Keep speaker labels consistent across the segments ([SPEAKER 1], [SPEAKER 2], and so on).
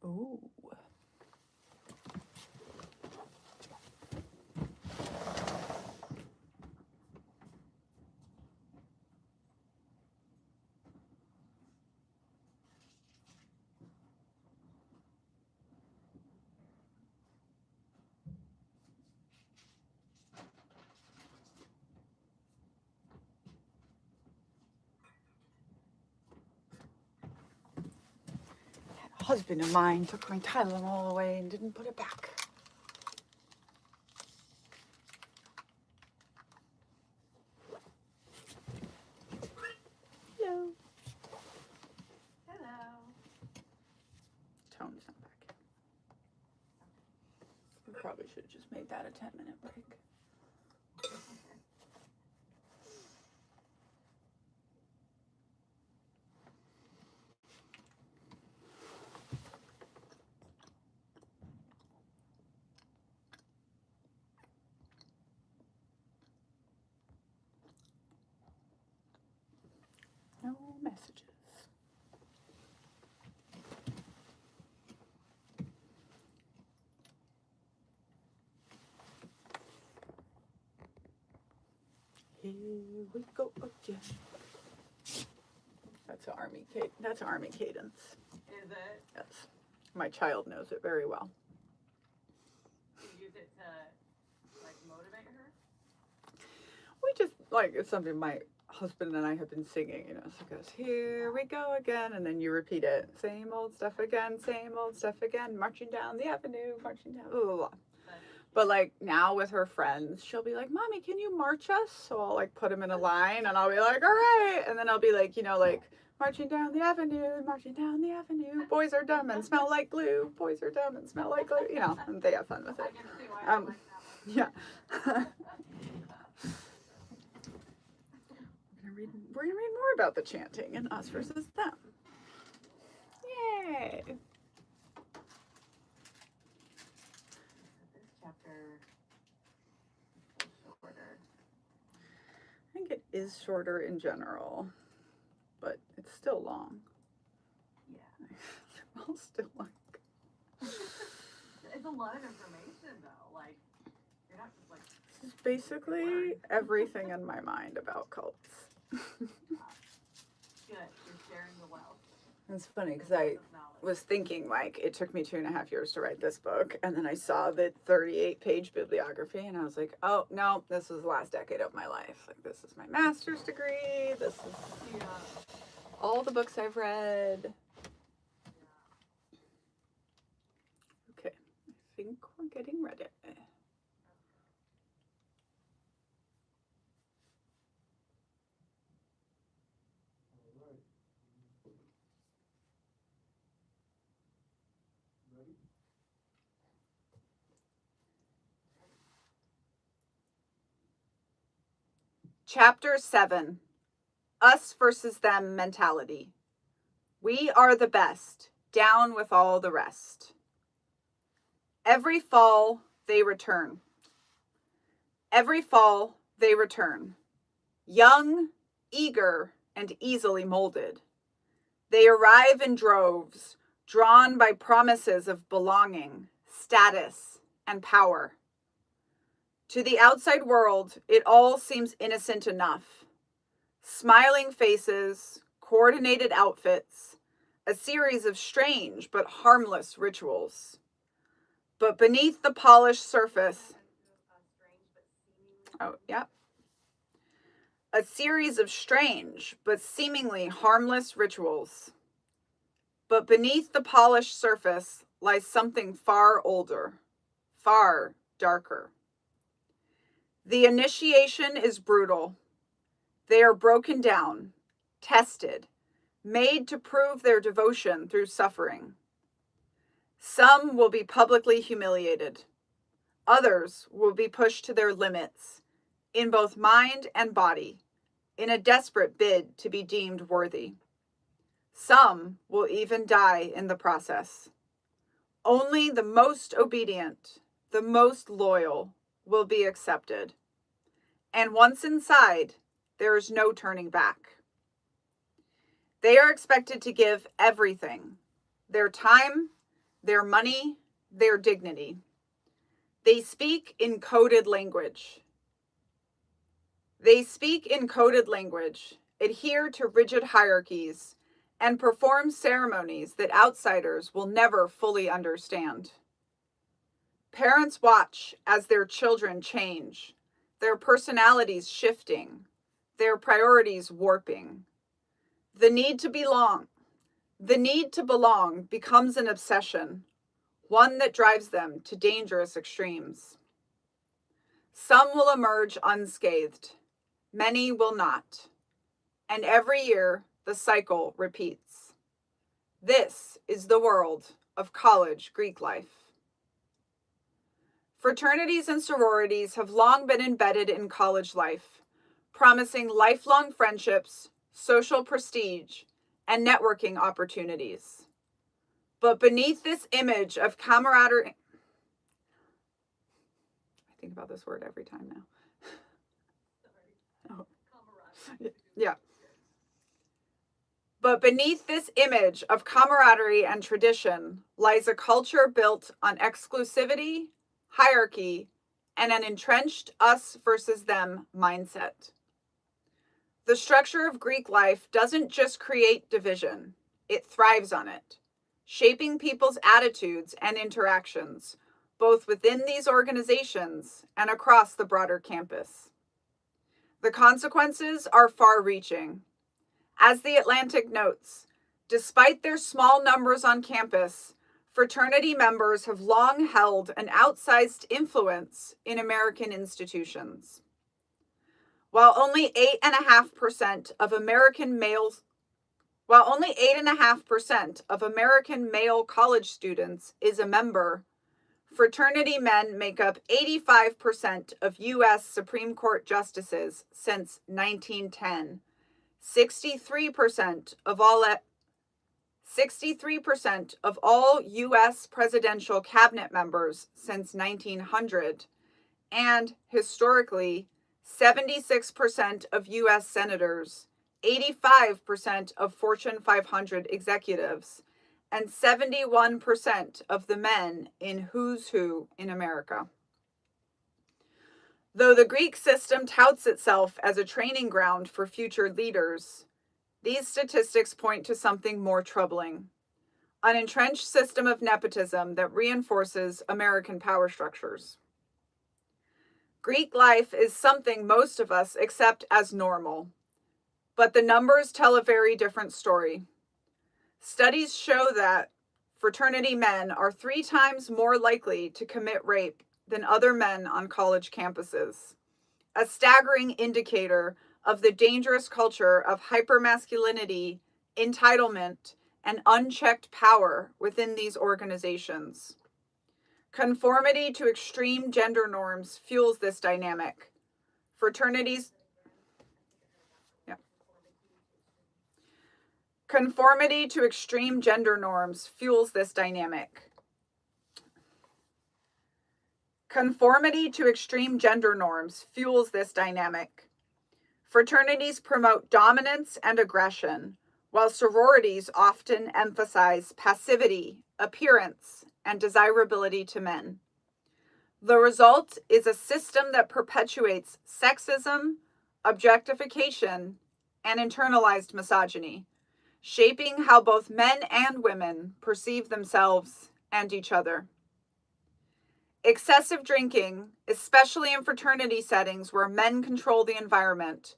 [SPEAKER 1] Ooh. A husband of mine took my Tylenol away and didn't put it back. Hello.
[SPEAKER 2] Hello.
[SPEAKER 1] Tone's not back yet. We probably should have just made that a 10-minute break. No messages. Here we go again. That's army cadence.
[SPEAKER 2] Is it?
[SPEAKER 1] Yes. My child knows it very well.
[SPEAKER 2] Do you use it to, like, motivate her?
[SPEAKER 1] We just, like, it's something my husband and I have been singing, you know, so it goes, here we go again, and then you repeat it, same old stuff again, marching down the avenue, marching down, blah, blah, blah. But, like, now with her friends, she'll be like, Mommy, can you march us? So I'll, like, put them in a line, and I'll be like, all right, and then I'll be like, you know, like, marching down the avenue, boys are dumb and smell like glue, you know, and they have fun with it.
[SPEAKER 2] I can see why I like that one.
[SPEAKER 1] Yeah. We're gonna read more about the chanting and us versus them. Yay!
[SPEAKER 2] This chapter is shorter.
[SPEAKER 1] I think it is shorter in general, but it's still long.
[SPEAKER 2] Yeah.
[SPEAKER 1] They're all still like.
[SPEAKER 2] It's a lot of information, though. Like, you're not just like.
[SPEAKER 1] This is basically everything in my mind about cults.
[SPEAKER 2] Good. You're sharing the wealth.
[SPEAKER 1] It's funny because I was thinking, like, it took me 2.5 years to write this book, and then I saw the 38-page bibliography, and I was like, oh, no, this was the last decade of my life. Like, this is my master's degree, this is all the books I've read. Okay, I think we're getting ready. Chapter 7, Us versus Them Mentality. We are the best, down with all the rest. Every fall, they return. Every fall, they return. Young, eager, and easily molded. They arrive in droves, drawn by promises of belonging, status, and power. To the outside world, it all seems innocent enough. Smiling faces, coordinated outfits, a series of strange but harmless rituals. But beneath the polished surface, a series of strange but seemingly harmless rituals. But beneath the polished surface lies something far older, far darker. The initiation is brutal. They are broken down, tested, made to prove their devotion through suffering. Some will be publicly humiliated. Others will be pushed to their limits, in both mind and body, in a desperate bid to be deemed worthy. Some will even die in the process. Only the most obedient, the most loyal, will be accepted. And once inside, there is no turning back. They are expected to give everything, their time, their money, their dignity. They speak in coded language. Adhere to rigid hierarchies, and perform ceremonies that outsiders will never fully understand. Parents watch as their children change, their personalities shifting, their priorities warping. The need to belong becomes an obsession, one that drives them to dangerous extremes. Some will emerge unscathed, many will not, and every year the cycle repeats. This is the world of college Greek life. Fraternities and sororities have long been embedded in college life, promising lifelong friendships, social prestige, and networking opportunities. But beneath this image of camaraderie, I think about this word every time now. Oh. Yeah. But beneath this image of camaraderie and tradition lies a culture built on exclusivity, hierarchy, and an entrenched us versus them mindset. The structure of Greek life doesn't just create division, it thrives on it, shaping people's attitudes and interactions, both within these organizations and across the broader campus. The consequences are far-reaching. As The Atlantic notes, despite their small numbers on campus, fraternity members have long held an outsized influence in American institutions. While only 8.5% of American male college students is a member, fraternity men make up 85% of U.S. Supreme Court justices since 1910, 63% of all U.S. presidential cabinet members since 1900, and historically, 76% of U.S. senators, 85% of Fortune 500 executives, and 71% of the men in Who's Who in America. Though the Greek system touts itself as a training ground for future leaders, these statistics point to something more troubling: an entrenched system of nepotism that reinforces American power structures. Greek life is something most of us accept as normal, but the numbers tell a very different story. Studies show that fraternity men are 3 times more likely to commit rape than other men on college campuses, a staggering indicator of the dangerous culture of hypermasculinity, entitlement, and unchecked power within these organizations. Conformity to extreme gender norms fuels this dynamic. Conformity to extreme gender norms fuels this dynamic. Fraternities promote dominance and aggression, while sororities often emphasize passivity, appearance, and desirability to men. The result is a system that perpetuates sexism, objectification, and internalized misogyny, shaping how both men and women perceive themselves and each other. Excessive drinking, especially in fraternity settings where men control the environment,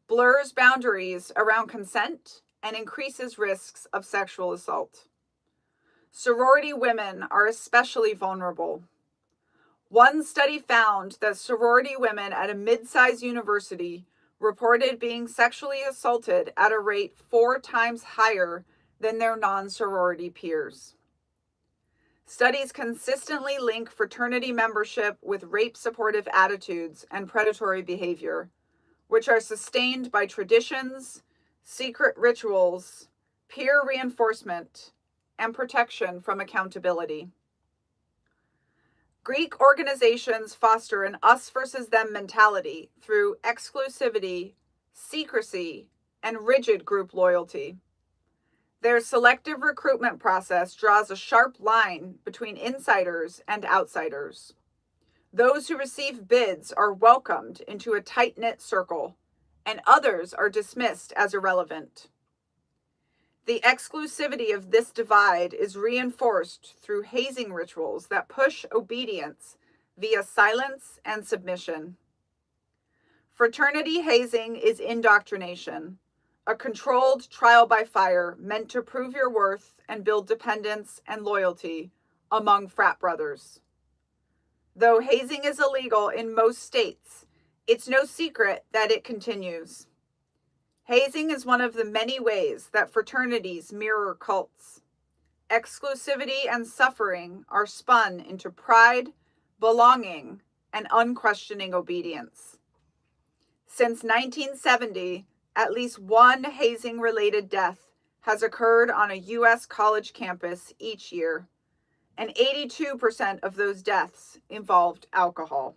[SPEAKER 1] blurs boundaries around consent and increases risks of sexual assault. Sorority women are especially vulnerable. One study found that sorority women at a mid-sized university reported being sexually assaulted at a rate 4 times higher than their non-sorority peers. Studies consistently link fraternity membership with rape-supportive attitudes and predatory behavior, which are sustained by traditions, secret rituals, peer reinforcement, and protection from accountability. Greek organizations foster an us versus them mentality through exclusivity, secrecy, and rigid group loyalty. Their selective recruitment process draws a sharp line between insiders and outsiders. Those who receive bids are welcomed into a tight-knit circle, and others are dismissed as irrelevant. The exclusivity of this divide is reinforced through hazing rituals that push obedience via silence and submission. Fraternity hazing is indoctrination, a controlled trial by fire meant to prove your worth and build dependence and loyalty among frat brothers. Though hazing is illegal in most states, it's no secret that it continues. Hazing is one of the many ways that fraternities mirror cults. Exclusivity and suffering are spun into pride, belonging, and unquestioning obedience. Since 1970, at least one hazing-related death has occurred on a U.S. college campus each year, and 82% of those deaths involved alcohol.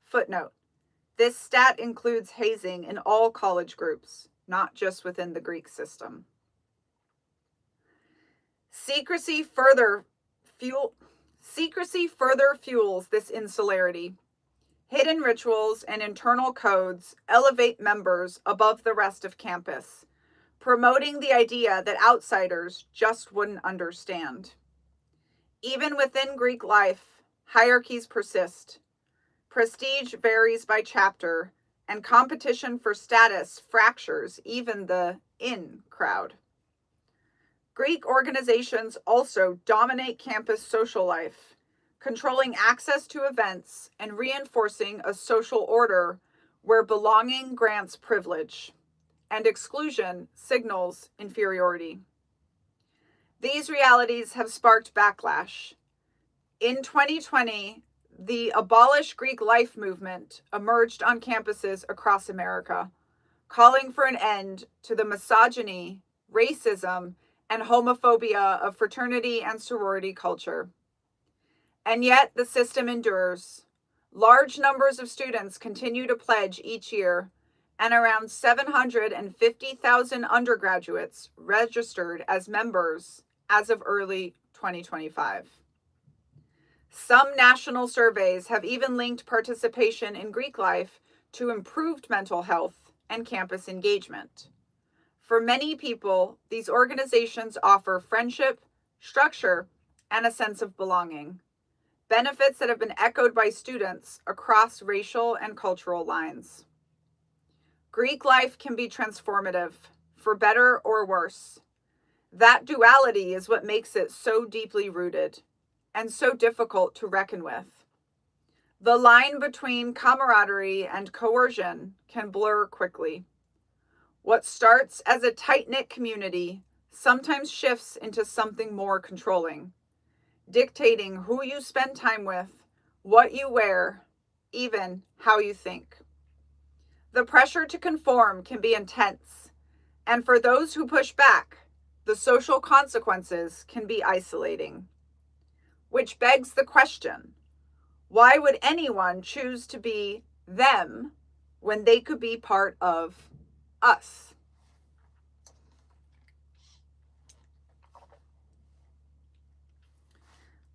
[SPEAKER 1] Footnote: this stat includes hazing in all college groups, not just within the Greek system. Secrecy further fuels this insularity. Hidden rituals and internal codes elevate members above the rest of campus, promoting the idea that outsiders just wouldn't understand. Even within Greek life, hierarchies persist. Prestige varies by chapter, and competition for status fractures even the in crowd. Greek organizations also dominate campus social life, controlling access to events and reinforcing a social order where belonging grants privilege and exclusion signals inferiority. These realities have sparked backlash. In 2020, the Abolish Greek Life movement emerged on campuses across America, calling for an end to the misogyny, racism, and homophobia of fraternity and sorority culture. And yet the system endures. Large numbers of students continue to pledge each year, and around 750,000 undergraduates registered as members as of early 2025. Some national surveys have even linked participation in Greek life to improved mental health and campus engagement. For many people, these organizations offer friendship, structure, and a sense of belonging, benefits that have been echoed by students across racial and cultural lines. Greek life can be transformative, for better or worse. That duality is what makes it so deeply rooted and so difficult to reckon with. The line between camaraderie and coercion can blur quickly. What starts as a tight-knit community sometimes shifts into something more controlling, dictating who you spend time with, what you wear, even how you think. The pressure to conform can be intense, and for those who push back, the social consequences can be isolating. Which begs the question, why would anyone choose to be them when they could be part of us?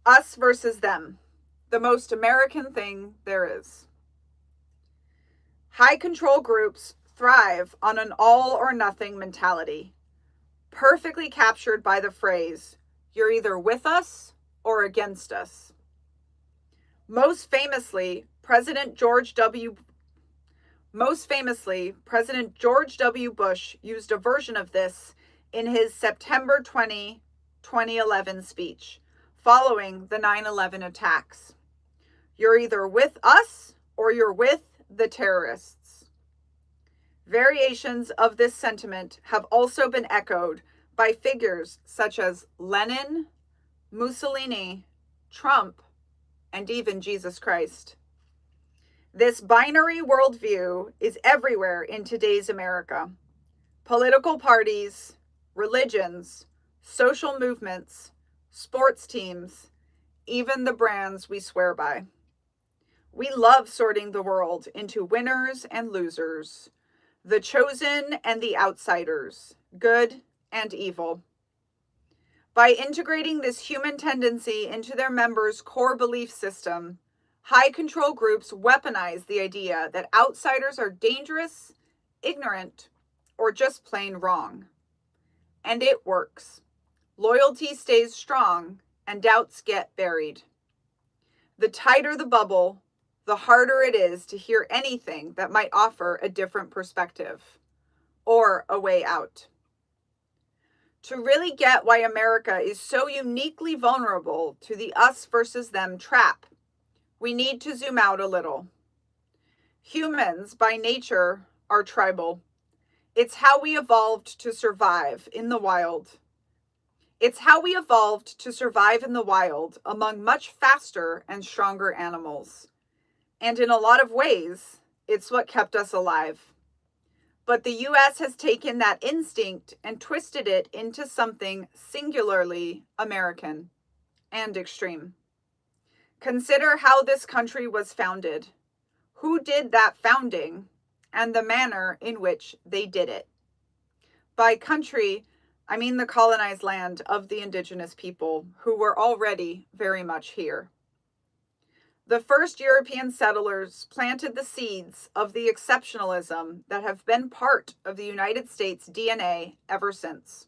[SPEAKER 1] Us versus them, the most American thing there is. High control groups thrive on an all or nothing mentality, perfectly captured by the phrase, "You're either with us or against us." Most famously, President George W. Bush used a version of this in his September 20, 2011 speech, following the 9/11 attacks. You're either with us or you're with the terrorists. Variations of this sentiment have also been echoed by figures such as Lenin, Mussolini, Trump, and even Jesus Christ. This binary worldview is everywhere in today's America. Political parties, religions, social movements, sports teams, even the brands we swear by. We love sorting the world into winners and losers, the chosen and the outsiders, good and evil. By integrating this human tendency into their members' core belief system, high control groups weaponize the idea that outsiders are dangerous, ignorant, or just plain wrong. And it works. Loyalty stays strong, and doubts get buried. The tighter the bubble, the harder it is to hear anything that might offer a different perspective or a way out. To really get why America is so uniquely vulnerable to the us versus them trap, we need to zoom out a little. Humans, by nature, are tribal. It's how we evolved to survive in the wild. It's how we evolved to survive in the wild among much faster and stronger animals. And in a lot of ways, it's what kept us alive. But the US has taken that instinct and twisted it into something singularly American and extreme. Consider how this country was founded, who did that founding, and the manner in which they did it. By country, I mean the colonized land of the indigenous people who were already very much here. The first European settlers planted the seeds of the exceptionalism that have been part of the United States DNA ever since.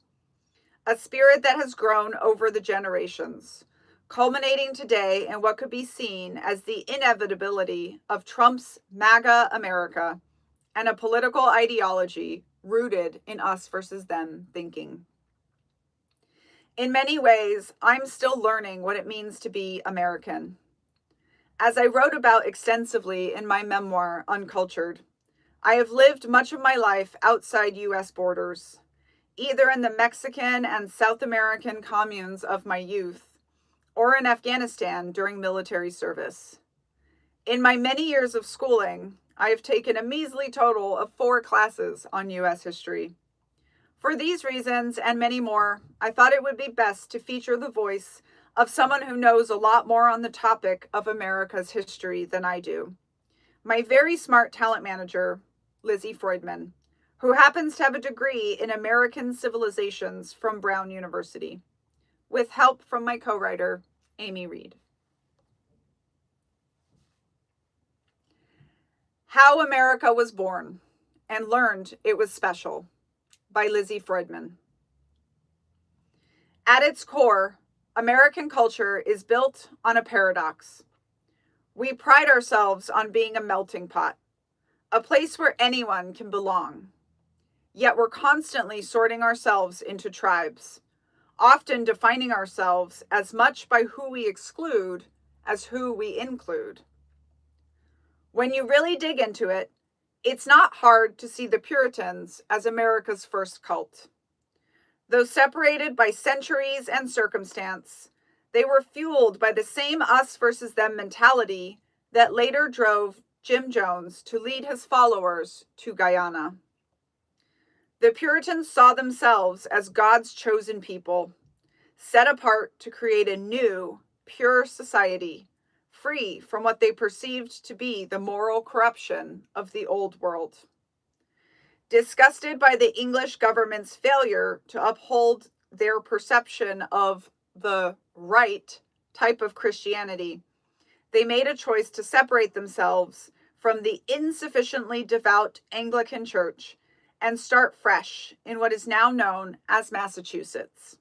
[SPEAKER 1] A spirit that has grown over the generations, culminating today in what could be seen as the inevitability of Trump's MAGA America and a political ideology rooted in us versus them thinking. In many ways, I'm still learning what it means to be American. As I wrote about extensively in my memoir, Uncultured, I have lived much of my life outside U.S. borders, either in the Mexican and South American communes of my youth, or in Afghanistan during military service. In my many years of schooling, I have taken a measly total of 4 classes on U.S. history. For these reasons and many more, I thought it would be best to feature the voice of someone who knows a lot more on the topic of America's history than I do. My very smart talent manager, Lizzie Freudman, who happens to have a degree in American civilizations from Brown University, with help from my co-writer, Amy Reed. How America Was Born and Learned It Was Special by Lizzie Freudman. At its core, American culture is built on a paradox. We pride ourselves on being a melting pot, a place where anyone can belong. Yet we're constantly sorting ourselves into tribes, often defining ourselves as much by who we exclude as who we include. When you really dig into it, it's not hard to see the Puritans as America's first cult. Though separated by centuries and circumstance, they were fueled by the same us versus them mentality that later drove Jim Jones to lead his followers to Guyana. The Puritans saw themselves as God's chosen people, set apart to create a new, pure society, free from what they perceived to be the moral corruption of the old world. Disgusted by the English government's failure to uphold their perception of the right type of Christianity, they made a choice to separate themselves from the insufficiently devout Anglican Church and start fresh in what is now known as Massachusetts.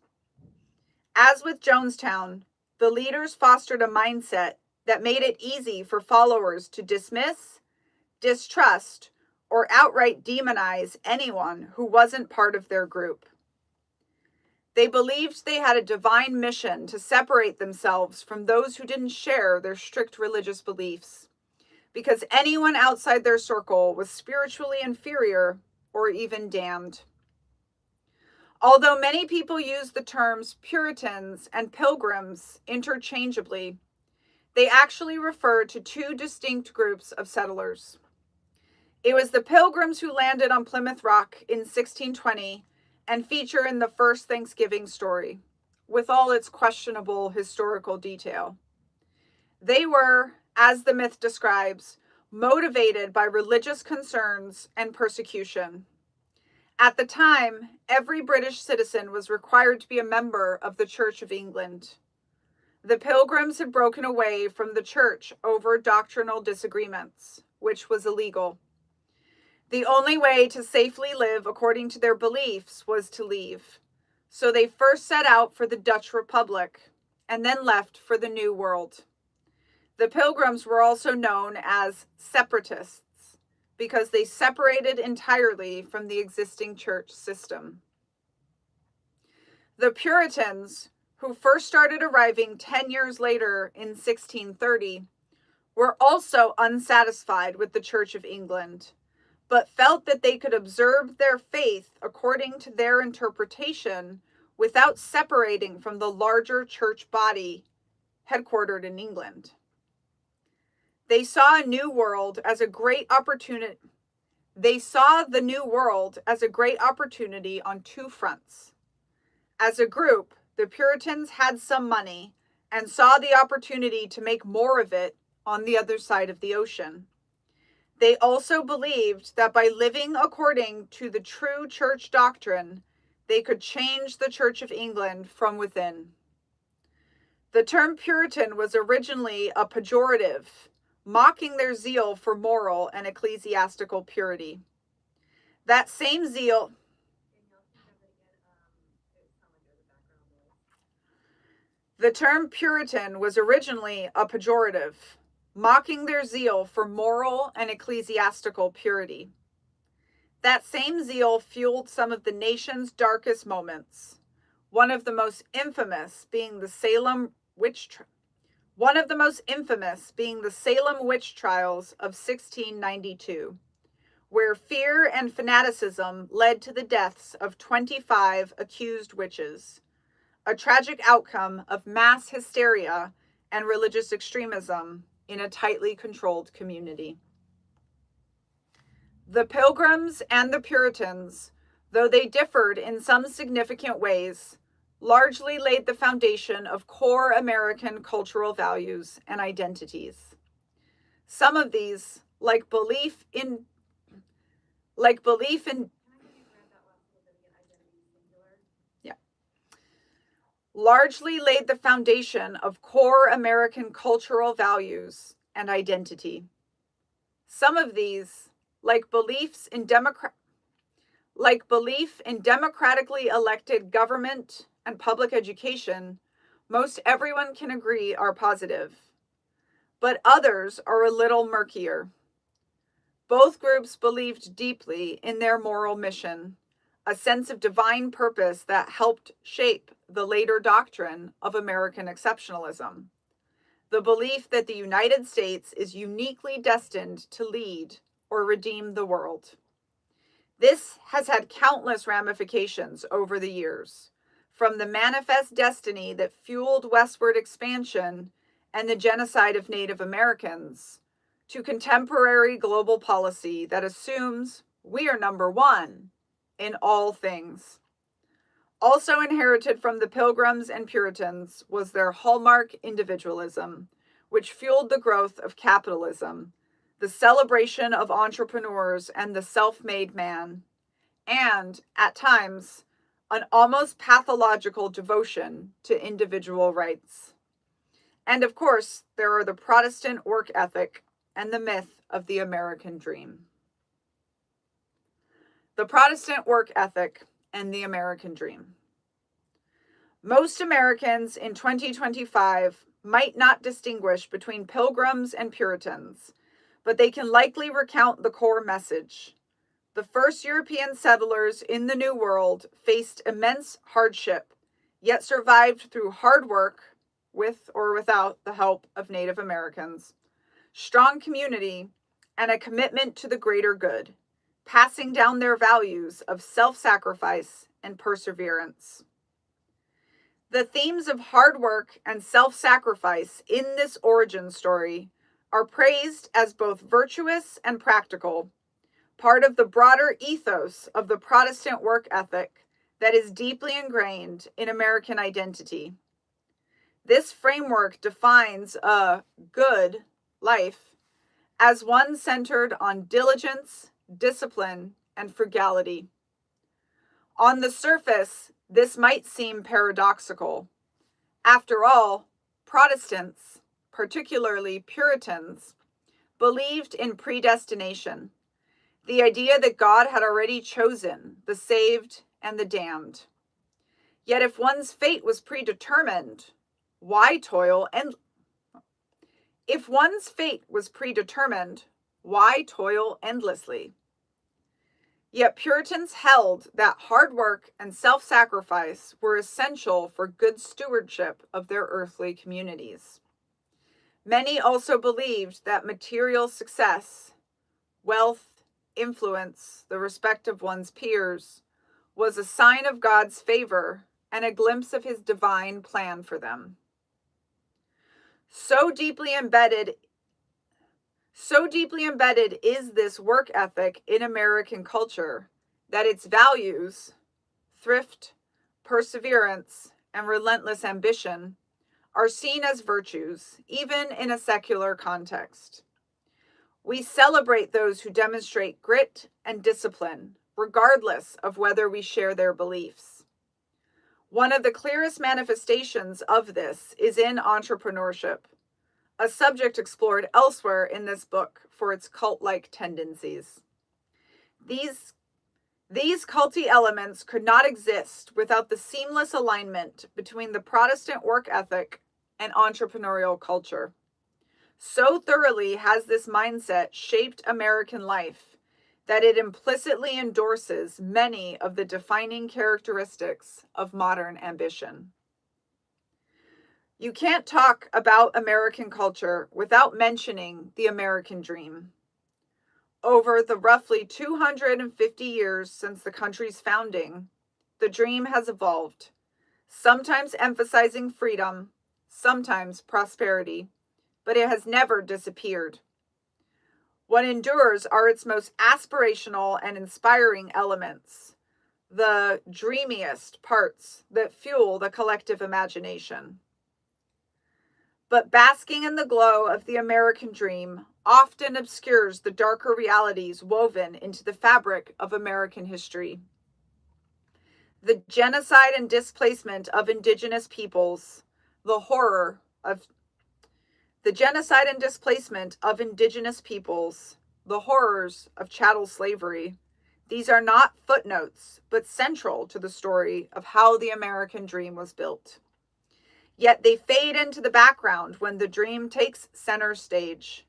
[SPEAKER 1] As with Jonestown, the leaders fostered a mindset that made it easy for followers to dismiss, distrust, or outright demonize anyone who wasn't part of their group. They believed they had a divine mission to separate themselves from those who didn't share their strict religious beliefs, because anyone outside their circle was spiritually inferior or even damned. Although many people use the terms Puritans and Pilgrims interchangeably, they actually refer to 2 distinct groups of settlers. It was the Pilgrims who landed on Plymouth Rock in 1620 and feature in the first Thanksgiving story, with all its questionable historical detail. They were, as the myth describes, motivated by religious concerns and persecution. At the time, every British citizen was required to be a member of the Church of England. The Pilgrims had broken away from the church over doctrinal disagreements, which was illegal. The only way to safely live according to their beliefs was to leave. So they first set out for the Dutch Republic and then left for the New World. The Pilgrims were also known as separatists because they separated entirely from the existing church system. The Puritans, who first started arriving 10 years later in 1630, were also unsatisfied with the Church of England, but felt that they could observe their faith according to their interpretation without separating from the larger church body headquartered in England. They saw a new world as a great opportunity. They saw the new world as a great opportunity on two fronts. As a group, the Puritans had some money and saw the opportunity to make more of it on the other side of the ocean. They also believed that by living according to the true church doctrine, they could change the Church of England from within. The term Puritan was originally a pejorative, mocking their zeal for moral and ecclesiastical purity. That same zeal... The term Puritan was originally a pejorative, mocking their zeal for moral and ecclesiastical purity. That same zeal fueled some of the nation's darkest moments, one of the most infamous being the Salem witch trials of 1692, where fear and fanaticism led to the deaths of 25 accused witches, a tragic outcome of mass hysteria and religious extremism in a tightly controlled community. The Pilgrims and the Puritans, though they differed in some significant ways, largely laid the foundation of core American cultural values and identities. Some of these, like belief in largely laid the foundation of core American cultural values and identity. Some of these, like belief in democratically elected government and public education, most everyone can agree are positive. But others are a little murkier. Both groups believed deeply in their moral mission, a sense of divine purpose that helped shape the later doctrine of American exceptionalism, the belief that the United States is uniquely destined to lead or redeem the world. This has had countless ramifications over the years, from the manifest destiny that fueled westward expansion and the genocide of Native Americans, to contemporary global policy that assumes we are number one in all things. Also inherited from the Pilgrims and Puritans was their hallmark individualism, which fueled the growth of capitalism, the celebration of entrepreneurs and the self-made man, and, at times, an almost pathological devotion to individual rights. And of course, there are the Protestant work ethic and the myth of the American dream. The Protestant work ethic and the American dream. Most Americans in 2025 might not distinguish between Pilgrims and Puritans, but they can likely recount the core message. The first European settlers in the New World faced immense hardship, yet survived through hard work, with or without the help of Native Americans, strong community, and a commitment to the greater good, passing down their values of self-sacrifice and perseverance. The themes of hard work and self-sacrifice in this origin story are praised as both virtuous and practical, part of the broader ethos of the Protestant work ethic that is deeply ingrained in American identity. This framework defines a good life as one centered on diligence, discipline, and frugality. On the surface, this might seem paradoxical. After all, Protestants, particularly Puritans, believed in predestination, the idea that God had already chosen the saved and the damned. Yet if one's fate was predetermined, why toil endlessly? Yet Puritans held that hard work and self-sacrifice were essential for good stewardship of their earthly communities. Many also believed that material success, wealth, influence, the respect of one's peers, was a sign of God's favor and a glimpse of his divine plan for them. So deeply embedded is this work ethic in American culture that its values, thrift, perseverance, and relentless ambition, are seen as virtues, even in a secular context. We celebrate those who demonstrate grit and discipline, regardless of whether we share their beliefs. One of the clearest manifestations of this is in entrepreneurship, a subject explored elsewhere in this book for its cult-like tendencies. These culty elements could not exist without the seamless alignment between the Protestant work ethic and entrepreneurial culture. So thoroughly has this mindset shaped American life that it implicitly endorses many of the defining characteristics of modern ambition. You can't talk about American culture without mentioning the American dream. Over the roughly 250 years since the country's founding, the dream has evolved, sometimes emphasizing freedom, sometimes prosperity, but it has never disappeared. What endures are its most aspirational and inspiring elements, the dreamiest parts that fuel the collective imagination. But basking in the glow of the American dream often obscures the darker realities woven into the fabric of American history. The genocide and displacement of indigenous peoples, the horrors of chattel slavery, these are not footnotes, but central to the story of how the American dream was built. Yet they fade into the background when the dream takes center stage.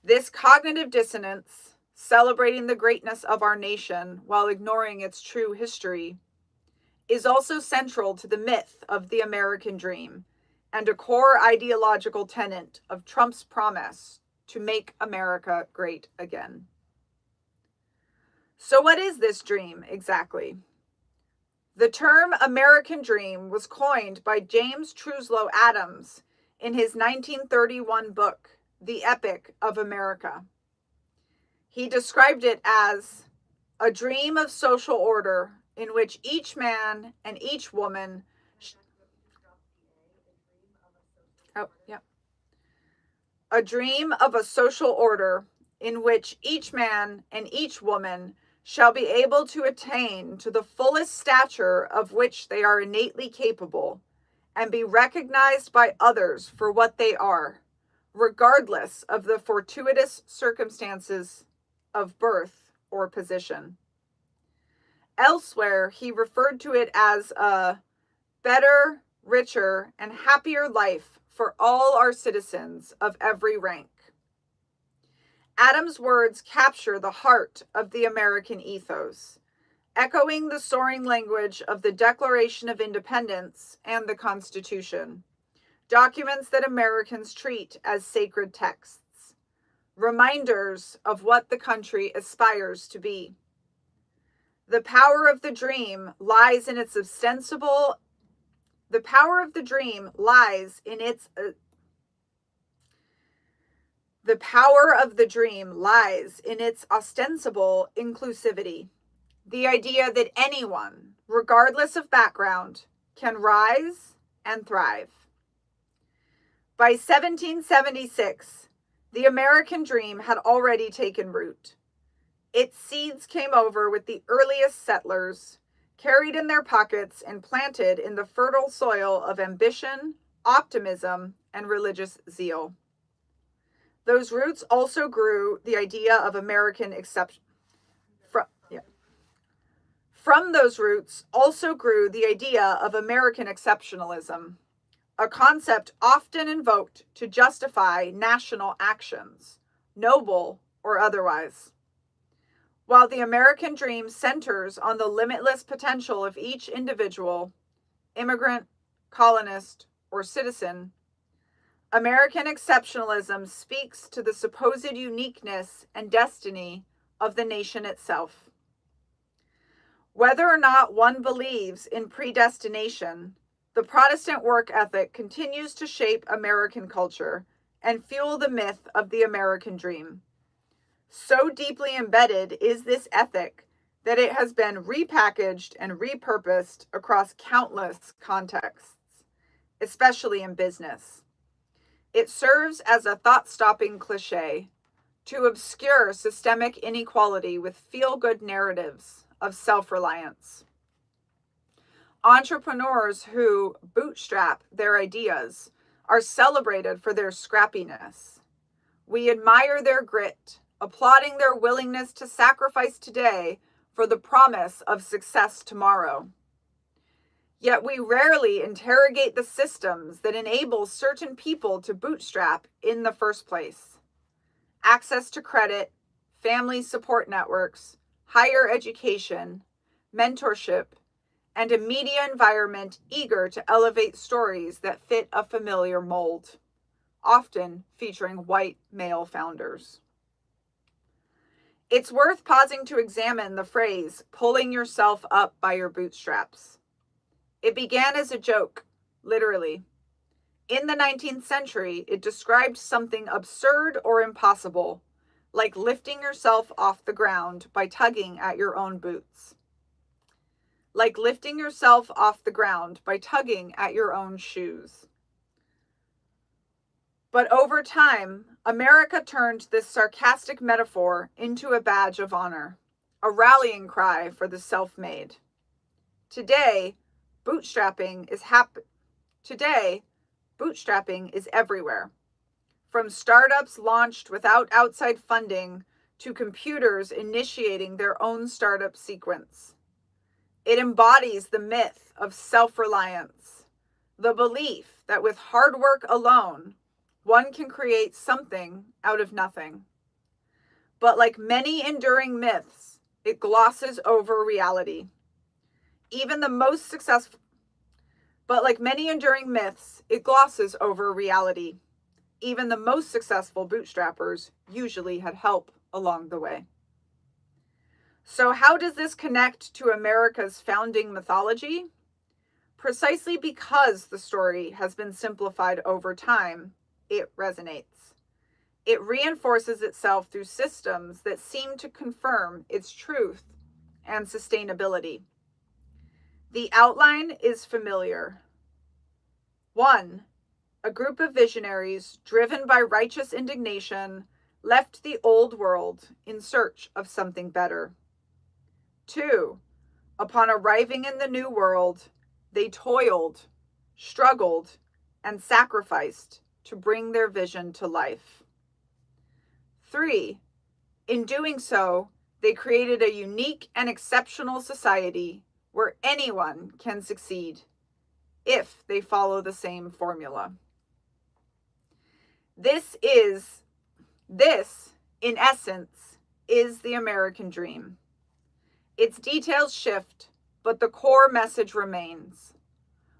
[SPEAKER 1] This cognitive dissonance, celebrating the greatness of our nation while ignoring its true history, is also central to the myth of the American dream and a core ideological tenet of Trump's promise to make America great again. So what is this dream exactly? The term American dream was coined by James Truslow Adams in his 1931 book, The Epic of America. He described it as a dream of social order in which each man and each woman a dream of a social order in which each man and each woman shall be able to attain to the fullest stature of which they are innately capable, and be recognized by others for what they are, regardless of the fortuitous circumstances of birth or position. Elsewhere, he referred to it as a better, richer, and happier life for all our citizens of every rank. Adams' words capture the heart of the American ethos, echoing the soaring language of the Declaration of Independence and the Constitution, documents that Americans treat as sacred texts, reminders of what the country aspires to be. The power of the dream lies in its ostensible inclusivity. The idea that anyone, regardless of background, can rise and thrive. By 1776, the American dream had already taken root. Its seeds came over with the earliest settlers, carried in their pockets and planted in the fertile soil of ambition, optimism, and religious zeal. Those roots also grew the idea of American exception. From those roots also grew the idea of American exceptionalism, a concept often invoked to justify national actions, noble or otherwise. While the American dream centers on the limitless potential of each individual, immigrant, colonist, or citizen, American exceptionalism speaks to the supposed uniqueness and destiny of the nation itself. Whether or not one believes in predestination, the Protestant work ethic continues to shape American culture and fuel the myth of the American dream. So deeply embedded is this ethic that it has been repackaged and repurposed across countless contexts, especially in business. It serves as a thought-stopping cliche to obscure systemic inequality with feel-good narratives of self-reliance. Entrepreneurs who bootstrap their ideas are celebrated for their scrappiness. We admire their grit, applauding their willingness to sacrifice today for the promise of success tomorrow. Yet we rarely interrogate the systems that enable certain people to bootstrap in the first place. Access to credit, family support networks, higher education, mentorship, and a media environment eager to elevate stories that fit a familiar mold, often featuring white male founders. It's worth pausing to examine the phrase, pulling yourself up by your bootstraps. It began as a joke, literally. In the 19th century, it described something absurd or impossible, like lifting yourself off the ground by tugging at your own boots. Like lifting yourself off the ground by tugging at your own shoes. But over time, America turned this sarcastic metaphor into a badge of honor, a rallying cry for the self-made. Today, bootstrapping is everywhere. From startups launched without outside funding to computers initiating their own startup sequence. It embodies the myth of self-reliance, the belief that with hard work alone, one can create something out of nothing. But like many enduring myths, it glosses over reality. Even the most successful bootstrappers usually had help along the way. So how does this connect to America's founding mythology? Precisely because the story has been simplified over time, it resonates. It reinforces itself through systems that seem to confirm its truth and sustainability. The outline is familiar. 1. A group of visionaries, driven by righteous indignation, left the old world in search of something better. 2. Upon arriving in the new world, they toiled, struggled, and sacrificed to bring their vision to life. 3. In doing so, they created a unique and exceptional society where anyone can succeed if they follow the same formula. This, in essence, is the American dream. Its details shift, but the core message remains.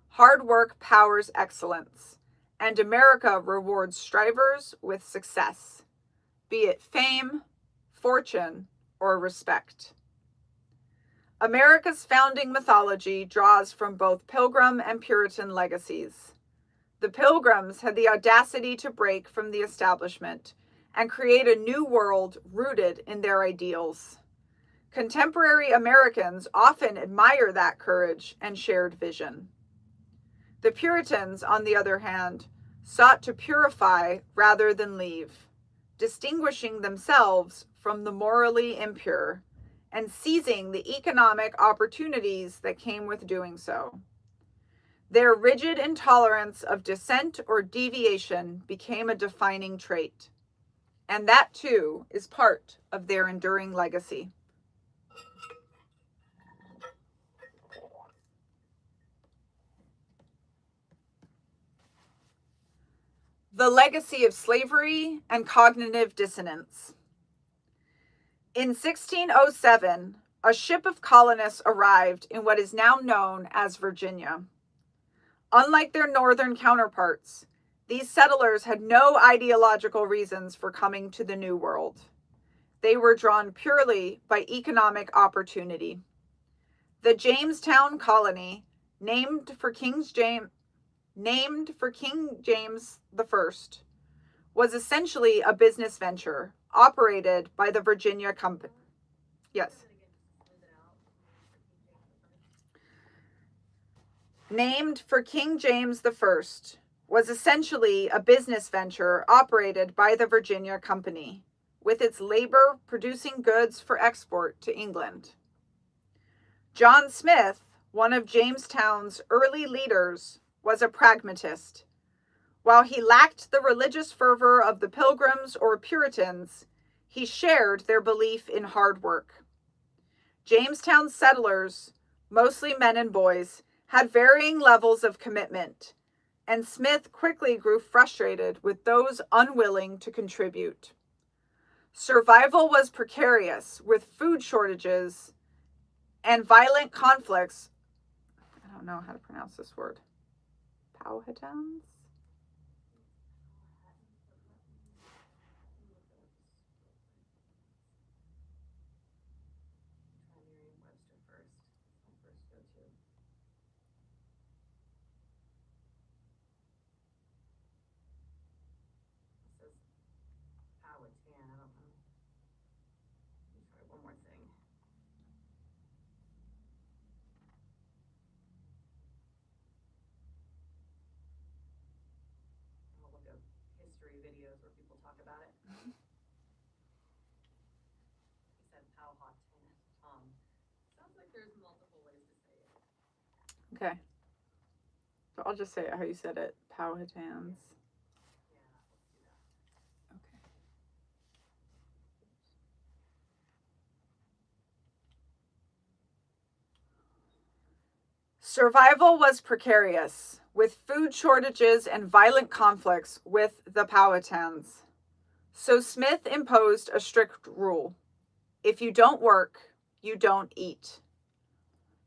[SPEAKER 1] Hard work powers excellence, and America rewards strivers with success, be it fame, fortune, or respect. America's founding mythology draws from both Pilgrim and Puritan legacies. The Pilgrims had the audacity to break from the establishment and create a new world rooted in their ideals. Contemporary Americans often admire that courage and shared vision. The Puritans, on the other hand, sought to purify rather than leave, distinguishing themselves from the morally impure and seizing the economic opportunities that came with doing so. Their rigid intolerance of dissent or deviation became a defining trait, and that too is part of their enduring legacy. The legacy of slavery and cognitive dissonance. In 1607, a ship of colonists arrived in what is now known as Virginia. Unlike their northern counterparts, these settlers had no ideological reasons for coming to the New World. They were drawn purely by economic opportunity. The Jamestown colony, named for King James I, was essentially a business venture operated by the Virginia Company. Yes. Named for King James I, was essentially a business venture operated by the Virginia Company, with its labor producing goods for export to England. John Smith, one of Jamestown's early leaders, was a pragmatist. While he lacked the religious fervor of the Pilgrims or Puritans, he shared their belief in hard work. Jamestown settlers, mostly men and boys, had varying levels of commitment, and Smith quickly grew frustrated with those unwilling to contribute. Survival was precarious, with food shortages and violent conflicts. I don't know how to pronounce this word. Powhatans?
[SPEAKER 2] History videos where people talk about it. He said Powhatan. Sounds like there's multiple ways to say it.
[SPEAKER 1] Okay. So I'll just say it how you said it. Powhatans.
[SPEAKER 2] Yeah, let's do that.
[SPEAKER 1] Okay. Survival was precarious, with food shortages and violent conflicts with the Powhatans. So Smith imposed a strict rule. If you don't work, you don't eat.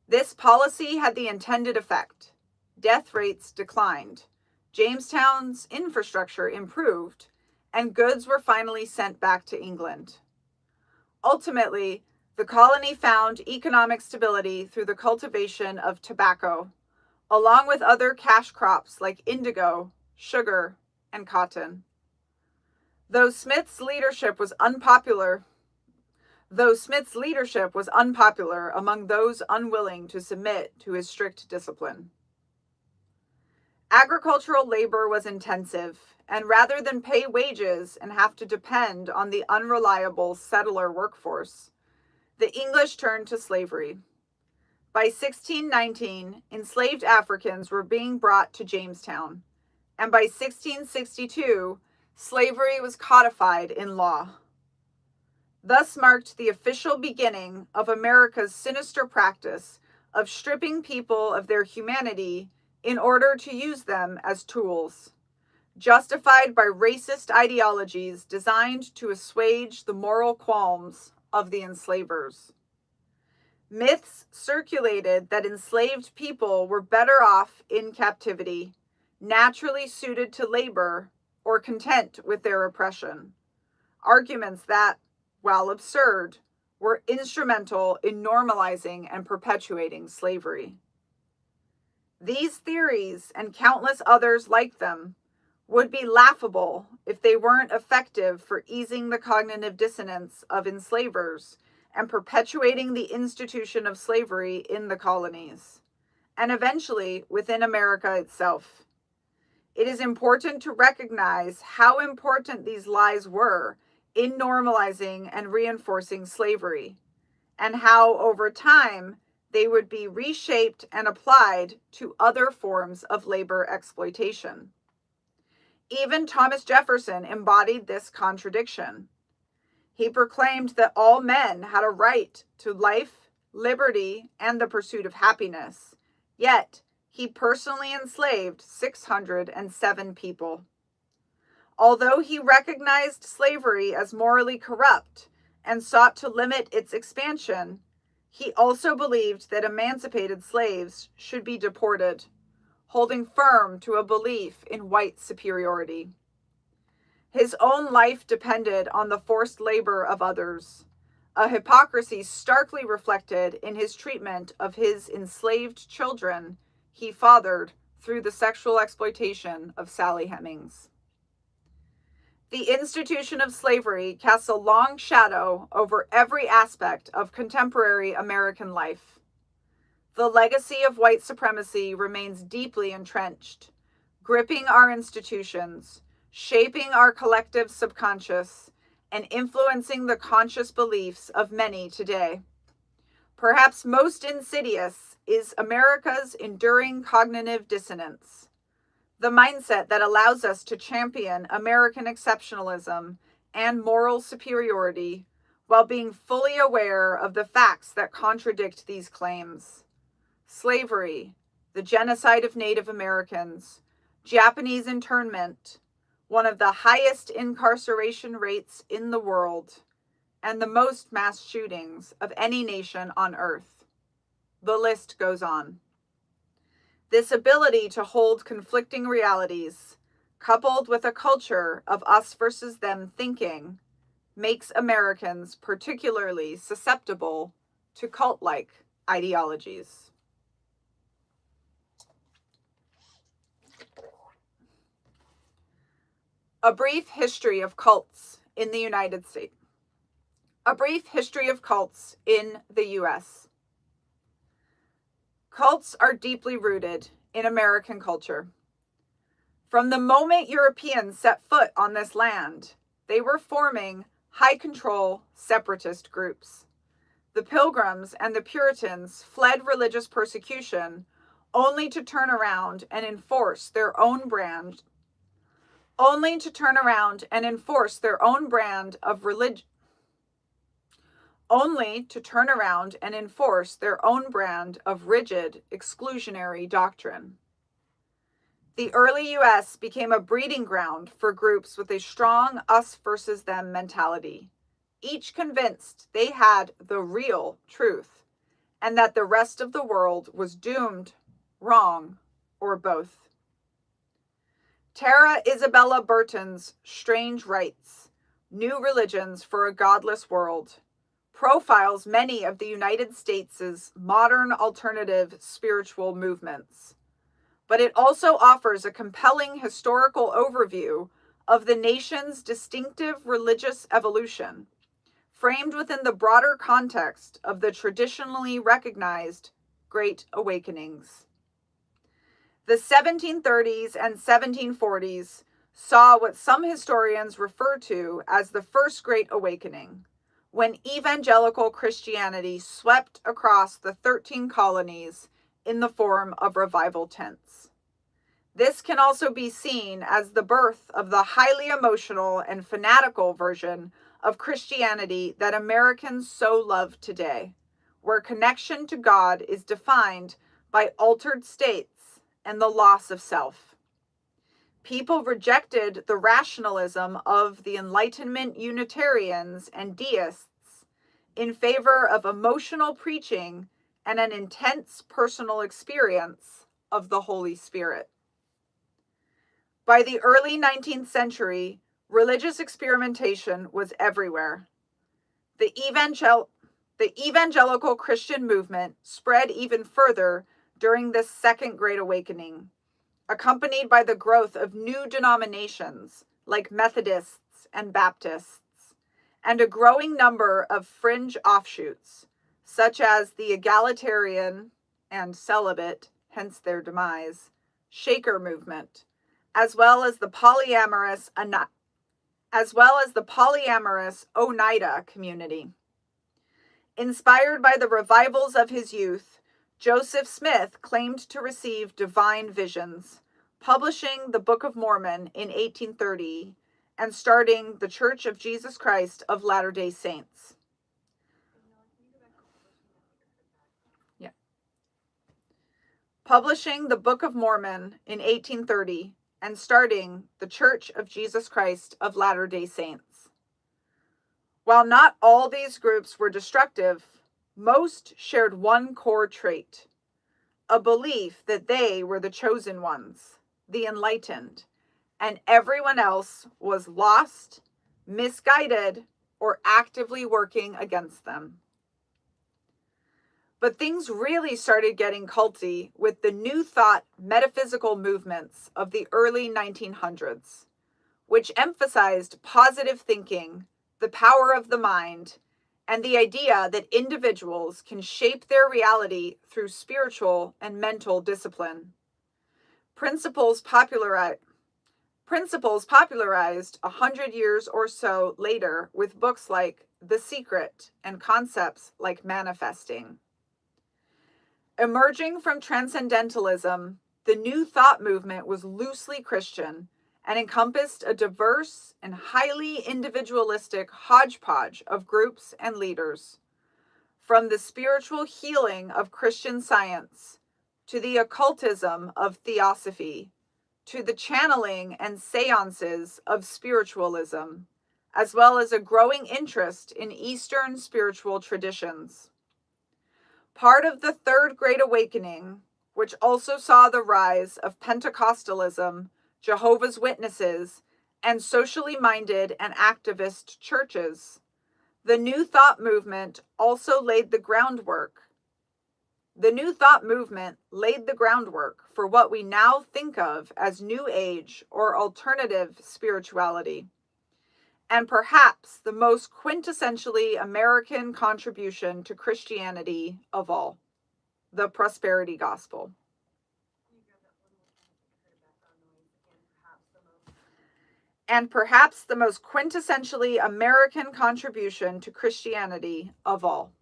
[SPEAKER 1] This policy had the intended effect. Death rates declined, Jamestown's infrastructure improved, and goods were finally sent back to England. Ultimately, the colony found economic stability through the cultivation of tobacco, along with other cash crops like indigo, sugar, and cotton. Though Smith's leadership was unpopular among those unwilling to submit to his strict discipline. Agricultural labor was intensive, and rather than pay wages and have to depend on the unreliable settler workforce, the English turned to slavery. By 1619, enslaved Africans were being brought to Jamestown, and by 1662, slavery was codified in law. Thus marked the official beginning of America's sinister practice of stripping people of their humanity in order to use them as tools, justified by racist ideologies designed to assuage the moral qualms of the enslavers. Myths circulated that enslaved people were better off in captivity, naturally suited to labor, or content with their oppression. Arguments that, while absurd, were instrumental in normalizing and perpetuating slavery. These theories, and countless others like them, would be laughable if they weren't effective for easing the cognitive dissonance of enslavers and perpetuating the institution of slavery in the colonies, and eventually within America itself. It is important to recognize how important these lies were in normalizing and reinforcing slavery, and how over time they would be reshaped and applied to other forms of labor exploitation. Even Thomas Jefferson embodied this contradiction. He proclaimed that all men had a right to life, liberty, and the pursuit of happiness, yet he personally enslaved 607 people. Although he recognized slavery as morally corrupt and sought to limit its expansion, he also believed that emancipated slaves should be deported, holding firm to a belief in white superiority. His own life depended on the forced labor of others, a hypocrisy starkly reflected in his treatment of his enslaved children he fathered through the sexual exploitation of Sally Hemings. The institution of slavery casts a long shadow over every aspect of contemporary American life. The legacy of white supremacy remains deeply entrenched, gripping our institutions, shaping our collective subconscious, and influencing the conscious beliefs of many today. Perhaps most insidious is America's enduring cognitive dissonance, the mindset that allows us to champion American exceptionalism and moral superiority while being fully aware of the facts that contradict these claims. Slavery, the genocide of Native Americans, Japanese internment, one of the highest incarceration rates in the world, and the most mass shootings of any nation on earth. The list goes on. This ability to hold conflicting realities, coupled with a culture of us versus them thinking, makes Americans particularly susceptible to cult-like ideologies. A brief history of cults in the United States. A brief history of cults in the U.S. Cults are deeply rooted in American culture. From the moment Europeans set foot on this land, they were forming high-control separatist groups. The Pilgrims and the Puritans fled religious persecution only to turn around and enforce their own brand of rigid exclusionary doctrine. The early U.S. became a breeding ground for groups with a strong us versus them mentality, each convinced they had the real truth and that the rest of the world was doomed, wrong, or both. Tara Isabella Burton's Strange Rites, New Religions for a Godless World, profiles many of the United States' modern alternative spiritual movements, but it also offers a compelling historical overview of the nation's distinctive religious evolution, framed within the broader context of the traditionally recognized Great Awakenings. The 1730s and 1740s saw what some historians refer to as the First Great Awakening, when evangelical Christianity swept across the 13 colonies in the form of revival tents. This can also be seen as the birth of the highly emotional and fanatical version of Christianity that Americans so love today, where connection to God is defined by altered states and the loss of self. People rejected the rationalism of the Enlightenment Unitarians and deists in favor of emotional preaching and an intense personal experience of the Holy Spirit. By the early 19th century, religious experimentation was everywhere. The evangelical Christian movement spread even further during this Second Great Awakening, accompanied by the growth of new denominations like Methodists and Baptists, and a growing number of fringe offshoots, such as the egalitarian and celibate, hence their demise, Shaker movement, as well as the polyamorous Oneida community. Inspired by the revivals of his youth, Joseph Smith claimed to receive divine visions, publishing the Book of Mormon in 1830 and starting the Church of Jesus Christ of Latter-day Saints. Yeah. Publishing the Book of Mormon in 1830 and starting the Church of Jesus Christ of Latter-day Saints. While not all these groups were destructive, most shared one core trait, a belief that they were the chosen ones, the enlightened, and everyone else was lost, misguided, or actively working against them. But things really started getting culty with the New Thought metaphysical movements of the early 1900s, which emphasized positive thinking, the power of the mind, and the idea that individuals can shape their reality through spiritual and mental discipline. Principles popularized 100 years or so later with books like The Secret and concepts like manifesting. Emerging from transcendentalism, the New Thought movement was loosely Christian and encompassed a diverse and highly individualistic hodgepodge of groups and leaders, from the spiritual healing of Christian Science to the occultism of Theosophy, to the channeling and seances of spiritualism, as well as a growing interest in Eastern spiritual traditions. Part of the Third Great Awakening, which also saw the rise of Pentecostalism, Jehovah's Witnesses, and socially minded and activist churches, the New Thought movement also laid the groundwork. The New Thought movement laid the groundwork for what we now think of as New Age or alternative spirituality, and perhaps the most quintessentially American contribution to Christianity of all, the prosperity gospel. And perhaps the most quintessentially American contribution to Christianity of all,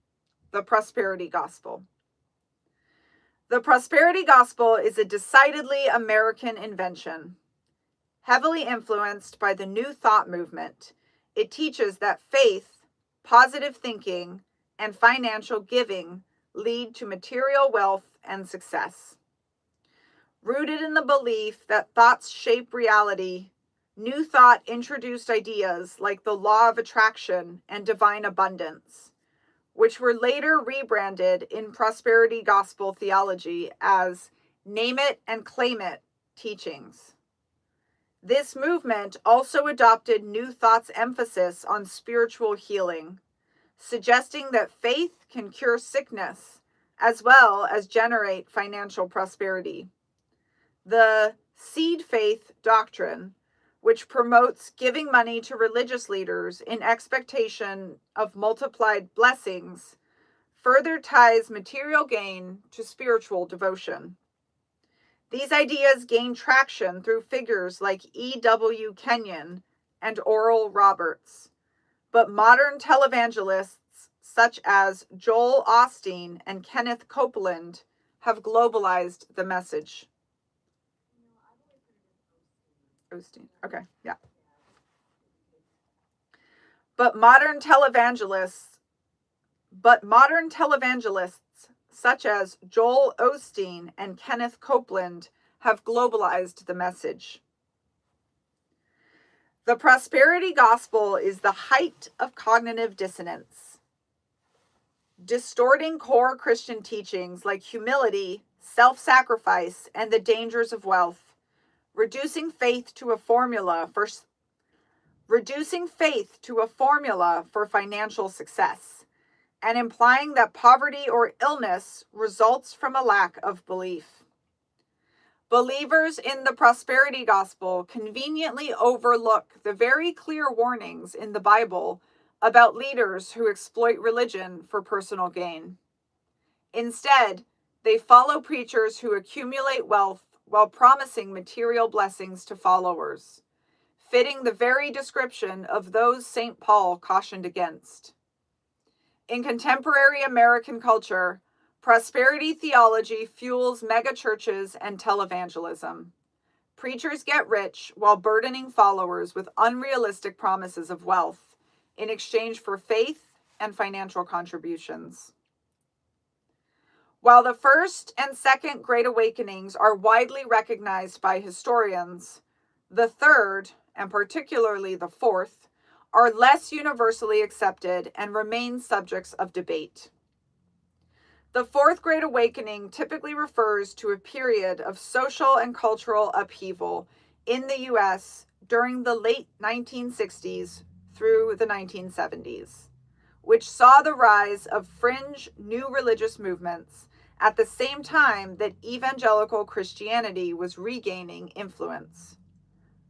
[SPEAKER 1] the prosperity gospel. The prosperity gospel is a decidedly American invention. Heavily influenced by the New Thought movement, it teaches that faith, positive thinking, and financial giving lead to material wealth and success. Rooted in the belief that thoughts shape reality, New Thought introduced ideas like the law of attraction and divine abundance, which were later rebranded in prosperity gospel theology as name it and claim it teachings. This movement also adopted New Thought's emphasis on spiritual healing, suggesting that faith can cure sickness as well as generate financial prosperity. The seed faith doctrine, which promotes giving money to religious leaders in expectation of multiplied blessings, further ties material gain to spiritual devotion. These ideas gain traction through figures like E.W. Kenyon and Oral Roberts, but modern televangelists such as Joel Osteen and Kenneth Copeland have globalized the message. Osteen, okay, yeah. But modern televangelists such as Joel Osteen and Kenneth Copeland have globalized the message. The prosperity gospel is the height of cognitive dissonance, distorting core Christian teachings like humility, self-sacrifice, and the dangers of wealth, reducing faith to a formula for financial success, and implying that poverty or illness results from a lack of belief. Believers in the prosperity gospel conveniently overlook the very clear warnings in the Bible about leaders who exploit religion for personal gain. Instead, they follow preachers who accumulate wealth while promising material blessings to followers, fitting the very description of those St. Paul cautioned against. In contemporary American culture, prosperity theology fuels megachurches and televangelism. Preachers get rich while burdening followers with unrealistic promises of wealth in exchange for faith and financial contributions. While the First and Second Great Awakenings are widely recognized by historians, the Third, and particularly the Fourth, are less universally accepted and remain subjects of debate. The Fourth Great Awakening typically refers to a period of social and cultural upheaval in the U.S. during the late 1960s through the 1970s, which saw the rise of fringe new religious movements at the same time that evangelical Christianity was regaining influence,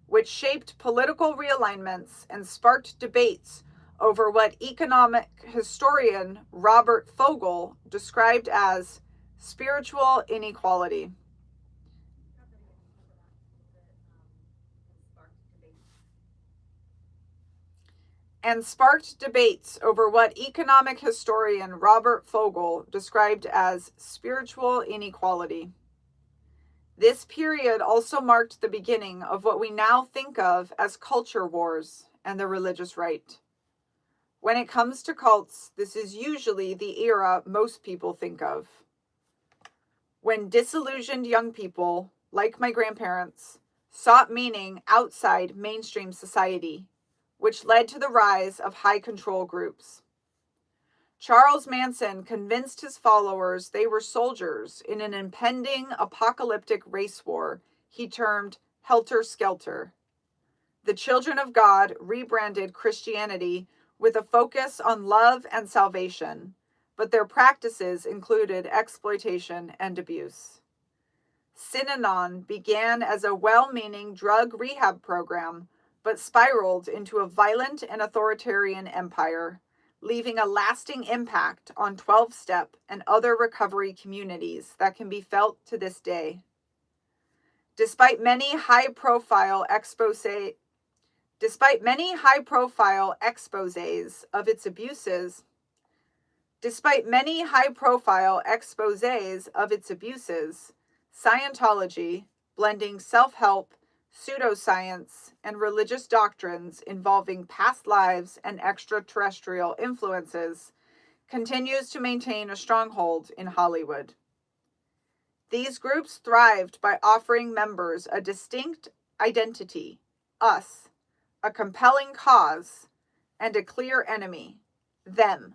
[SPEAKER 1] which shaped political realignments and sparked debates over what economic historian Robert Fogel described as spiritual inequality. And sparked debates over what economic historian Robert Fogel described as spiritual inequality. This period also marked the beginning of what we now think of as culture wars and the religious right. When it comes to cults, this is usually the era most people think of. When disillusioned young people, like my grandparents, sought meaning outside mainstream society, which led to the rise of high control groups. Charles Manson convinced his followers they were soldiers in an impending apocalyptic race war he termed Helter Skelter. The Children of God rebranded Christianity with a focus on love and salvation, but their practices included exploitation and abuse. Synanon began as a well-meaning drug rehab program, but spiraled into a violent and authoritarian empire, leaving a lasting impact on 12-step and other recovery communities that can be felt to this day. Despite many high-profile exposés of its abuses, Scientology, blending self-help, pseudoscience, and religious doctrines involving past lives and extraterrestrial influences, continues to maintain a stronghold in Hollywood. These groups thrived by offering members a distinct identity, us, a compelling cause, and a clear enemy, them,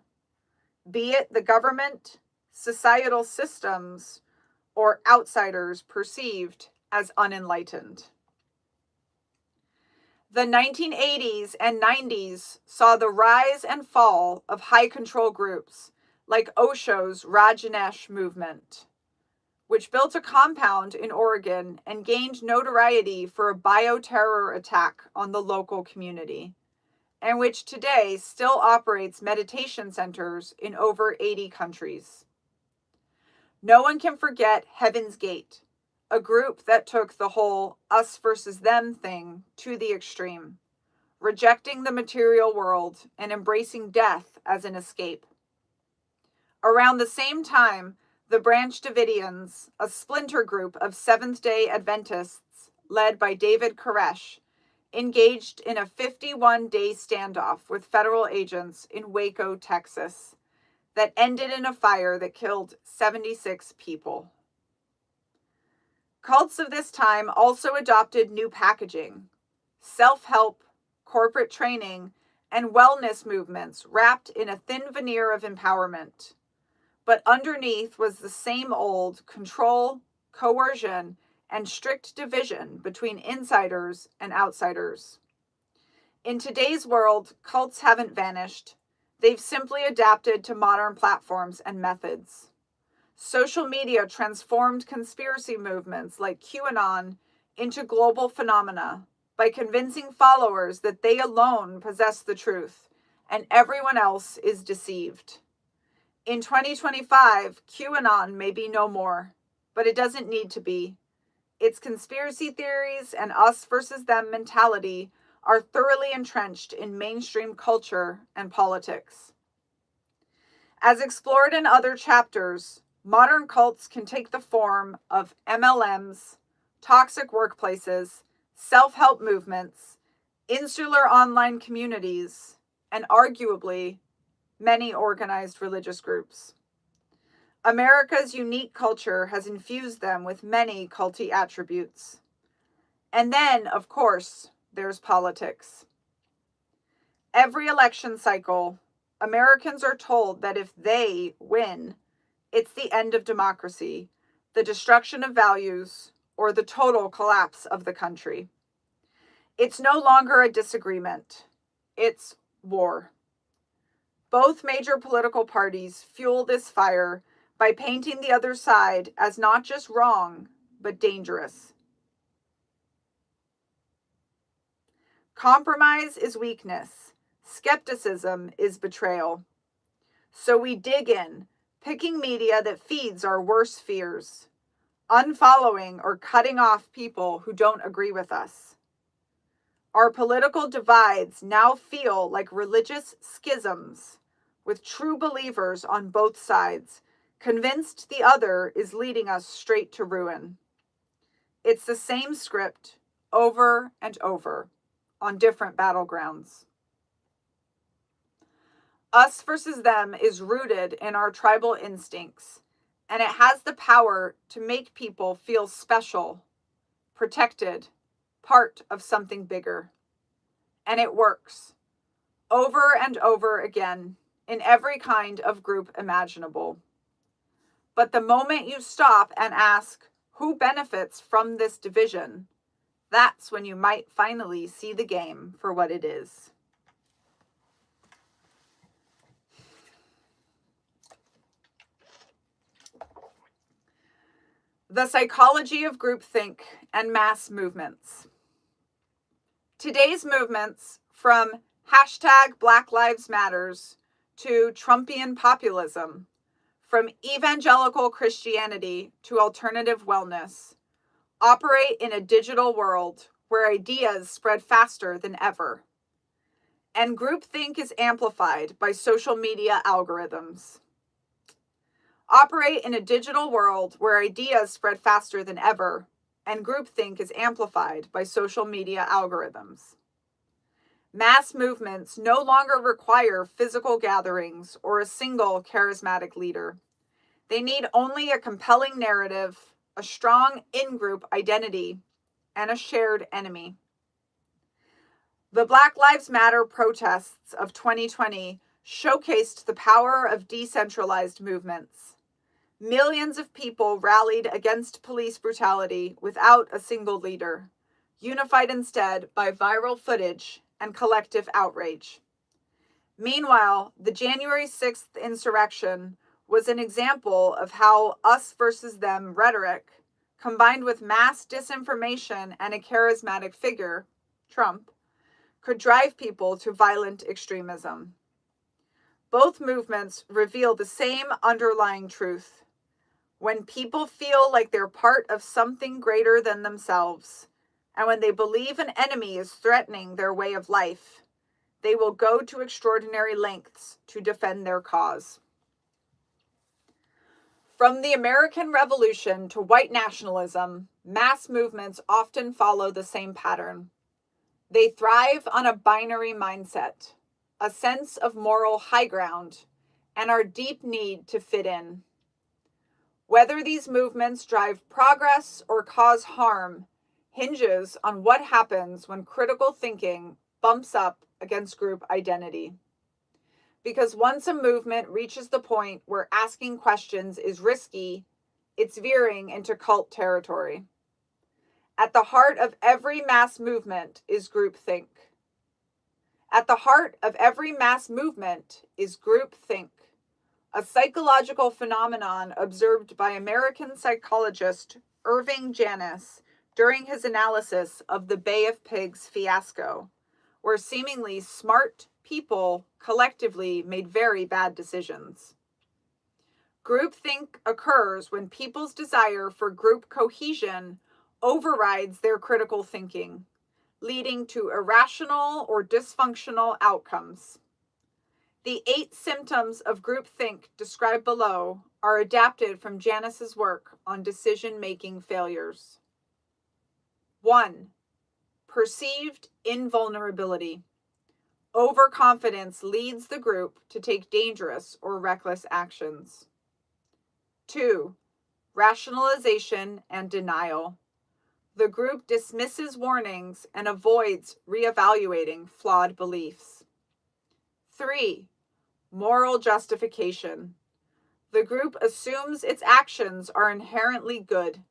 [SPEAKER 1] be it the government, societal systems, or outsiders perceived as unenlightened. The 1980s and 90s saw the rise and fall of high control groups like Osho's Rajneesh movement, which built a compound in Oregon and gained notoriety for a bioterror attack on the local community, and which today still operates meditation centers in over 80 countries. No one can forget Heaven's Gate, a group that took the whole us versus them thing to the extreme, rejecting the material world and embracing death as an escape. Around the same time, the Branch Davidians, a splinter group of Seventh-day Adventists led by David Koresh, engaged in a 51-day standoff with federal agents in Waco, Texas, that ended in a fire that killed 76 people. Cults of this time also adopted new packaging, self-help, corporate training, and wellness movements wrapped in a thin veneer of empowerment. But underneath was the same old control, coercion, and strict division between insiders and outsiders. In today's world, cults haven't vanished. They've simply adapted to modern platforms and methods. Social media transformed conspiracy movements like QAnon into global phenomena by convincing followers that they alone possess the truth and everyone else is deceived. In 2025, QAnon may be no more, but it doesn't need to be. Its conspiracy theories and us versus them mentality are thoroughly entrenched in mainstream culture and politics. As explored in other chapters, modern cults can take the form of MLMs, toxic workplaces, self-help movements, insular online communities, and arguably many organized religious groups. America's unique culture has infused them with many culty attributes. And then, of course, there's politics. Every election cycle, Americans are told that if they win, it's the end of democracy, the destruction of values, or the total collapse of the country. It's no longer a disagreement. It's war. Both major political parties fuel this fire by painting the other side as not just wrong, but dangerous. Compromise is weakness. Skepticism is betrayal. So we dig in, picking media that feeds our worst fears, unfollowing or cutting off people who don't agree with us. Our political divides now feel like religious schisms, with true believers on both sides, convinced the other is leading us straight to ruin. It's the same script over and over on different battlegrounds. Us versus them is rooted in our tribal instincts, and it has the power to make people feel special, protected, part of something bigger. And it works over and over again in every kind of group imaginable. But the moment you stop and ask, who benefits from this division? That's when you might finally see the game for what it is. The psychology of groupthink and mass movements. Today's movements, from hashtag Black Lives Matters to Trumpian populism, from evangelical Christianity to alternative wellness, operate in a digital world where ideas spread faster than ever. And groupthink is amplified by social media algorithms. Operate in a digital world where ideas spread faster than ever, and groupthink is amplified by social media algorithms. Mass movements no longer require physical gatherings or a single charismatic leader. They need only a compelling narrative, a strong in-group identity, and a shared enemy. The Black Lives Matter protests of 2020 showcased the power of decentralized movements. Millions of people rallied against police brutality without a single leader, unified instead by viral footage and collective outrage. Meanwhile, the January 6th insurrection was an example of how us versus them rhetoric, combined with mass disinformation and a charismatic figure, Trump, could drive people to violent extremism. Both movements reveal the same underlying truth. When people feel like they're part of something greater than themselves, and when they believe an enemy is threatening their way of life, they will go to extraordinary lengths to defend their cause. From the American Revolution to white nationalism, mass movements often follow the same pattern. They thrive on a binary mindset, a sense of moral high ground, and our deep need to fit in. Whether these movements drive progress or cause harm hinges on what happens when critical thinking bumps up against group identity. Because once a movement reaches the point where asking questions is risky, it's veering into cult territory. At the heart of every mass movement is groupthink. At the heart of every mass movement is groupthink, a psychological phenomenon observed by American psychologist Irving Janis during his analysis of the Bay of Pigs fiasco, where seemingly smart people collectively made very bad decisions. Groupthink occurs when people's desire for group cohesion overrides their critical thinking, leading to irrational or dysfunctional outcomes. The 8 symptoms of groupthink described below are adapted from Janice's work on decision-making failures. 1. Perceived invulnerability. Overconfidence leads the group to take dangerous or reckless actions. 2. Rationalization and denial. The group dismisses warnings and avoids reevaluating flawed beliefs. 3. Moral justification. The group assumes its actions are inherently good,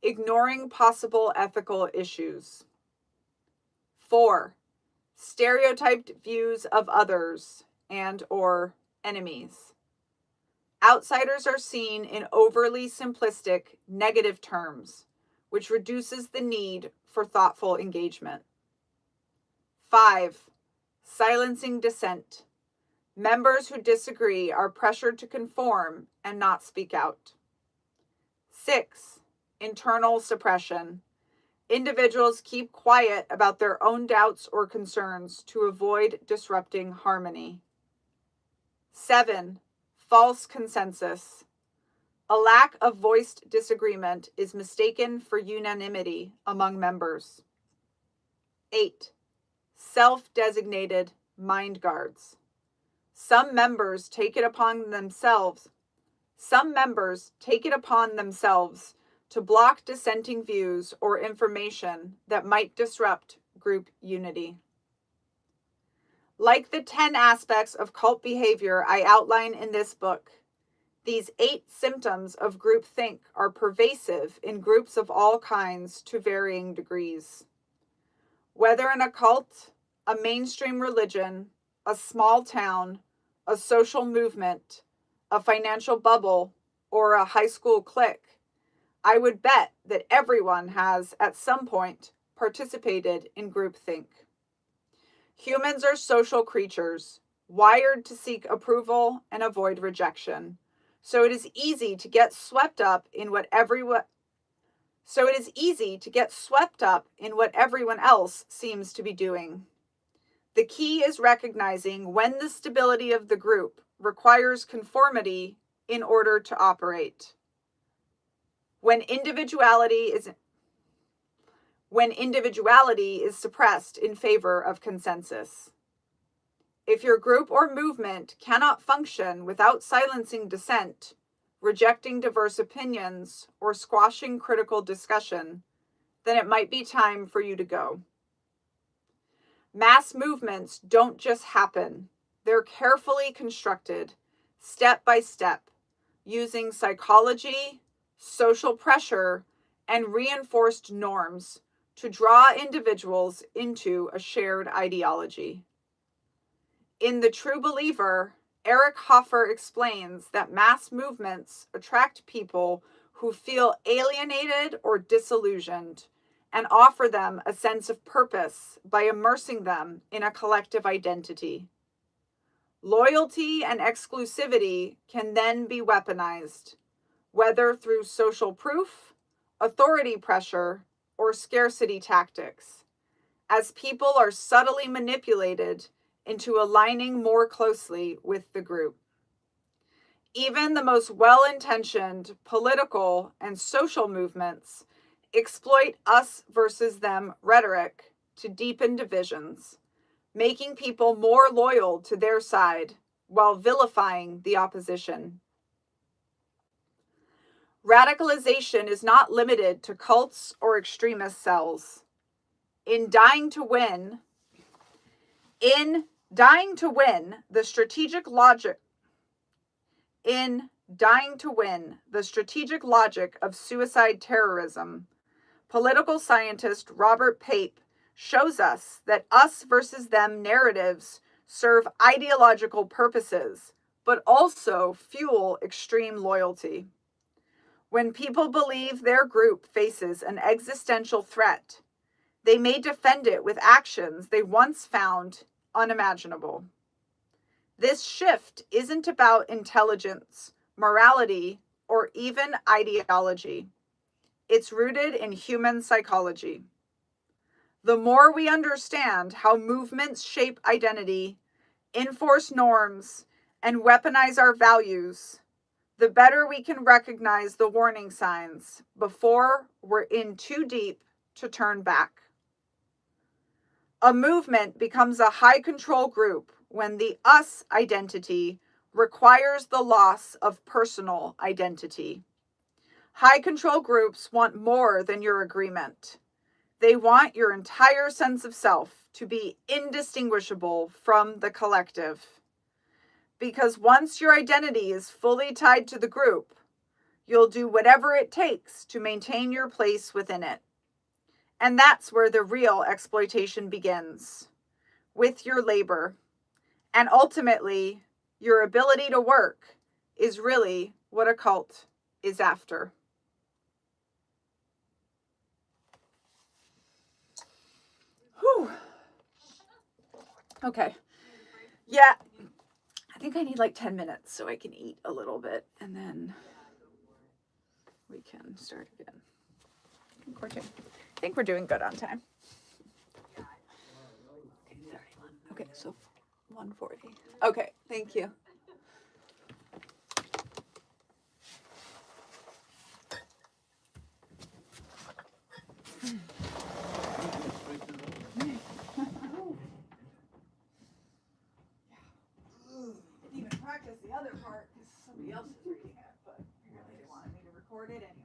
[SPEAKER 1] ignoring possible ethical issues. 4. Stereotyped views of others and/or enemies. Outsiders are seen in overly simplistic, negative terms, which reduces the need for thoughtful engagement. 5. Silencing dissent. Members who disagree are pressured to conform and not speak out. 6. Internal suppression. Individuals keep quiet about their own doubts or concerns to avoid disrupting harmony. 7. False consensus. A lack of voiced disagreement is mistaken for unanimity among members. 8. Self-designated mind guards. Some members take it upon themselves to block dissenting views or information that might disrupt group unity. Like the 10 aspects of cult behavior I outline in this book, these 8 symptoms of groupthink are pervasive in groups of all kinds to varying degrees. Whether in a cult, a mainstream religion, a small town, a social movement, a financial bubble, or a high school clique, I would bet that everyone has, at some point, participated in groupthink. Humans are social creatures, wired to seek approval and avoid rejection. So it is easy to get swept up in what everyone else seems to be doing. The key is recognizing when the stability of the group requires conformity in order to operate. When individuality is suppressed in favor of consensus. If your group or movement cannot function without silencing dissent, rejecting diverse opinions, or squashing critical discussion, then it might be time for you to go. Mass movements don't just happen. They're carefully constructed, step by step, using psychology, social pressure, and reinforced norms to draw individuals into a shared ideology. In The True Believer, Eric Hoffer explains that mass movements attract people who feel alienated or disillusioned and offer them a sense of purpose by immersing them in a collective identity. Loyalty and exclusivity can then be weaponized, whether through social proof, authority pressure, or scarcity tactics, as people are subtly manipulated into aligning more closely with the group. Even the most well-intentioned political and social movements exploit us versus them rhetoric to deepen divisions, making people more loyal to their side while vilifying the opposition. Radicalization is not limited to cults or extremist cells. In Dying to Win, the strategic logic of suicide terrorism, political scientist Robert Pape shows us that us versus them narratives serve ideological purposes, but also fuel extreme loyalty. When people believe their group faces an existential threat, they may defend it with actions they once found unimaginable. This shift isn't about intelligence, morality, or even ideology. It's rooted in human psychology. The more we understand how movements shape identity, enforce norms, and weaponize our values, the better we can recognize the warning signs before we're in too deep to turn back. A movement becomes a high control group when the us identity requires the loss of personal identity. High control groups want more than your agreement. They want your entire sense of self to be indistinguishable from the collective. Because once your identity is fully tied to the group, you'll do whatever it takes to maintain your place within it. And that's where the real exploitation begins, with your labor. And ultimately, your ability to work is really what a cult is after. Whew. Okay. Yeah. I think I need like 10 minutes so I can eat a little bit and then we can start again. I think we're doing good on time. Okay, 31. Okay, so 140. Okay, thank you. Didn't even practice the other part because somebody else is reading it, but apparently they wanted me to record it anyway.